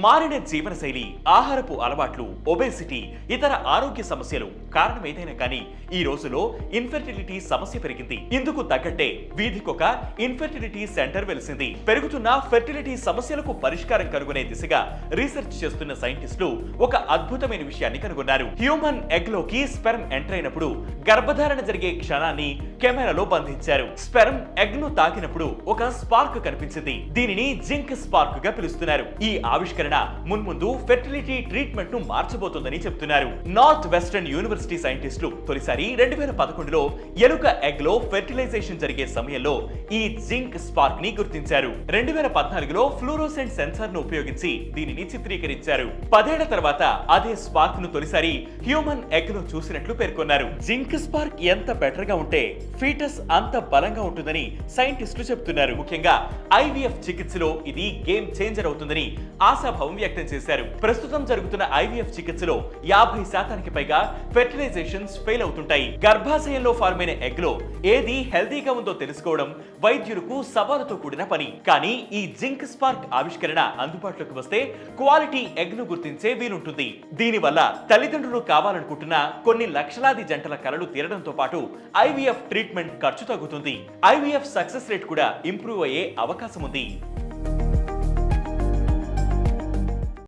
మారిన జీవనశైలి, ఆహారపు అలవాట్లు, ఒబేసిటీ, ఇతర ఆరోగ్య సమస్యలు కారణం ఏదైనా కానీ ఈ రోజులో ఇన్ఫెర్టిలిటీ సమస్య పెరిగింది. ఇందుకు తగ్గట్టే వీధికొక ఇన్ఫెర్టిలిటీ సెంటర్ వెలిసింది. పెరుగుతున్న ఫెర్టిలిటీ సమస్యలకు పరిష్కారం కనుగొనే దిశగా రీసెర్చ్ చేస్తున్న సైంటిస్టులు ఒక అద్భుతమైన విషయాన్ని కనుగొన్నారు. హ్యూమన్ ఎగ్ లోకి స్పెర్మ్ ఎంటర్ అయినప్పుడు గర్భధారణ జరిగే క్షణాన్ని కెమెరాలో బంధించారు. స్పెర్మ్ ఎగ్ ను తాకినప్పుడు ఒక స్పార్క్ కనిపించింది. దీనిని జింక్ స్పార్క్ గా పిలుస్తున్నారు. ఈ ఆవిష్కరణ మున్ముందు ఫెర్టిలిటీ ట్రీట్మెంట్ ను మార్చబోతోందని చెప్తున్నారు. నార్త్ వెస్టర్న్ యూనివర్సిటీ సైంటిస్టులు తొలిసారి 2011లో ఎలుక ఎగ్ లో ఫెర్టిలైజేషన్ జరిగే సమయంలో ఈ జింక్ స్పార్క్ ని గుర్తించారు. 2014లో ఫ్లూరోసెంట్ సెన్సార్ ను ఉపయోగించి దీనిని చిత్రీకరించారు. 10 ఏళ్ల తర్వాత అదే స్పార్క్ ను తొలిసారి హ్యూమన్ ఎగ్ లో చూసినట్లు పేర్కొన్నారు. జింక్ స్పార్క్ ఎంత బెటర్ గా ఉంటే ఫీటస్ అంత బలంగా ఉంటుందని సైంటిస్టులు చెప్తున్నారు. ముఖ్యంగా ఐవీఎఫ్ చికిత్సలో ఇది గేమ్ చేంజర్ అవుతుందని ఆశాభావం వ్యక్తం చేశారు. ప్రస్తుతం జరుగుతున్న ఐవీఎఫ్ చికిత్సలో 50% పైగా ఫెర్టిలైజేషన్స్ ఫెయిల్ అవుతుంటాయి. గర్భాశయంలో ఫార్మ్ అయిన ఎగ్ లో ఏది హెల్తీగా ఉందో తెలుసుకోవడం వైద్యులకు సవాలుతో కూడిన పని. కానీ ఈ జింక్ స్పార్క్ ఆవిష్కరణ అందుబాటులోకి వస్తే క్వాలిటీ ఎగ్ ను గుర్తించే వీలుంటుంది. దీనివల్ల తల్లిదండ్రులు కావాలనుకుంటున్న కొన్ని లక్షలాది జంటల కలలు తీరడంతో పాటు ఐవీఎఫ్ ట్రీట్మెంట్ ఖర్చు తగ్గుతుంది. ఐవీఎఫ్ సక్సెస్ రేట్ కూడా ఇంప్రూవ్ అయ్యే అవకాశం ఉంది.